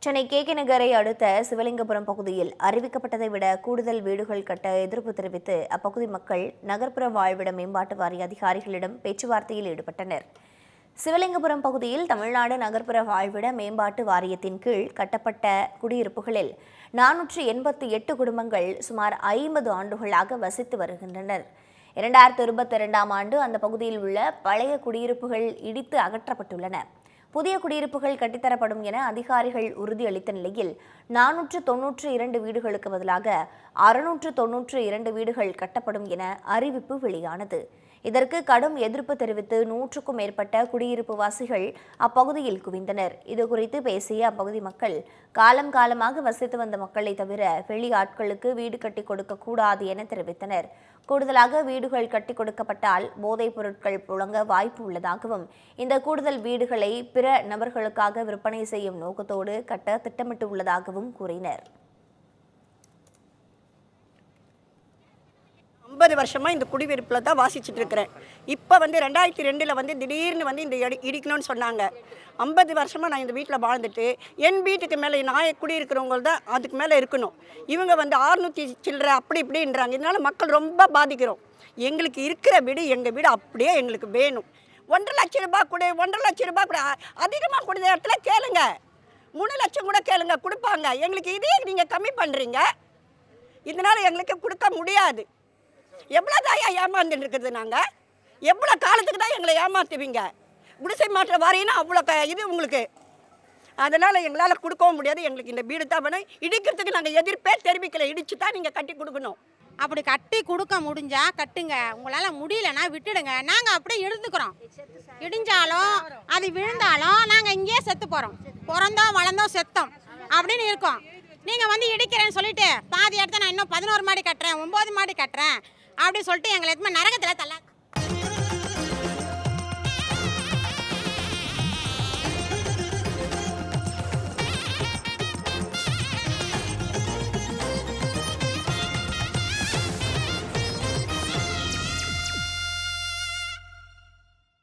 Chennai K.K.. நகரை அடுத்த சிவலிங்கபுரம் பகுதியில் அறிவிக்கப்பட்டதை விட கூடுதல் வீடுகள் கட்ட எதிர்ப்பு தெரிவித்து அப்பகுதி மக்கள் நகர்ப்புற வாழ்விட மேம்பாட்டு வாரிய அதிகாரிகளிடம் பேச்சுவார்த்தையில் ஈடுபட்டனர். சிவலிங்கபுரம் பகுதியில் தமிழ்நாடு நகர்ப்புற வாழ்விட மேம்பாட்டு வாரியத்தின் கீழ் கட்டப்பட்ட குடியிருப்புகளில் 488 குடும்பங்கள் சுமார் 50 ஆண்டுகளாக வசித்து வருகின்றனர். 2022ஆம் ஆண்டு அந்த பகுதியில் உள்ள பழைய குடியிருப்புகள் இடித்து அகற்றப்பட்டுள்ளன. புதிய குடியிருப்புகள் கட்டித்தரப்படும் என அதிகாரிகள் உறுதியளித்த நிலையில் 492 வீடுகளுக்கு பதிலாக 692 வீடுகள் கட்டப்படும் என அறிவிப்பு வெளியானது. இதற்கு கடும் எதிர்ப்பு தெரிவித்து 100க்கும் மேற்பட்ட குடியிருப்பு வாசிகள் அப்பகுதியில் குவிந்தனர். இதுகுறித்து பேசிய அப்பகுதி மக்கள், காலமாக வசித்து வந்த மக்களை தவிர வெளி ஆட்களுக்கு வீடு கட்டி கொடுக்க கூடாது என தெரிவித்தனர். கூடுதலாக வீடுகள் கட்டி கொடுக்கப்பட்டால் போதைப் பொருட்கள் புழங்க வாய்ப்பு உள்ளதாகவும், இந்த கூடுதல் வீடுகளை பிற நபர்களுக்காக விற்பனை செய்யும் நோக்கத்தோடு கட்ட திட்டமிட்டுள்ளதாகவும் கூறினர். 50 வருஷமாக இந்த குடியிருப்பில் தான் வாசிச்சுட்டு இருக்கிறேன். இப்போ 2002 திடீர்னு இந்த இடிக்கணும்னு சொன்னாங்க. 50 வருஷமாக நான் இந்த வீட்டில் வாழ்ந்துட்டு என் வீட்டுக்கு மேலே நான் குடியிருக்கிறவங்க தான் அதுக்கு மேலே இருக்கணும். இவங்க 600 சில்லறை அப்படி இப்படின்றாங்க. இதனால் மக்கள் ரொம்ப பாதிக்கிறோம். எங்களுக்கு இருக்கிற வீடு எங்கள் வீடு அப்படியே எங்களுக்கு வேணும். 1,50,000 ரூபாய் கூட 1,50,000 ரூபாய் கூட அதிகமாக கொடுத்த இடத்துல கேளுங்க, 3 லட்சம் கூட கேளுங்க, கொடுப்பாங்க. எங்களுக்கு இதே நீங்கள் கம்மி பண்ணுறீங்க. இதனால் எங்களுக்கு கொடுக்க முடியாது. எவ்வளோ தான் ஏமாந்துட்டு இருக்குது? நாங்கள் எவ்வளோ காலத்துக்கு தான் எங்களை ஏமாற்றுவீங்க? குடிசை மாற்ற வாரினா அவ்வளோ இது உங்களுக்கு. அதனால் எங்களால் கொடுக்கவும் முடியாது. எங்களுக்கு இந்த வீடு தான் வேணும். இடிக்கிறதுக்கு நாங்கள் எதிர்ப்பே தெரிவிக்கலை. இடிச்சு தான் நீங்கள் கட்டி கொடுக்கணும். அப்படி கட்டி கொடுக்க முடிஞ்சா கட்டுங்க, உங்களால் முடியலன்னா விட்டுடுங்க. நாங்கள் அப்படியே எழுந்துக்கிறோம். இடிஞ்சாலும் அது விழுந்தாலும் நாங்கள் இங்கேயே செத்து போகிறோம். பிறந்தோம் வளர்ந்தோம் செத்தோம் அப்படின்னு இருக்கோம். நீங்கள் இடிக்கிறேன்னு சொல்லிட்டு பாதி இடத்த நான் இன்னும் 11 மாடி கட்டுறேன், 9 மாடி கட்டுறேன் அப்படின்னு சொல்லிட்டு எங்களை நரகத்தில் தள்ள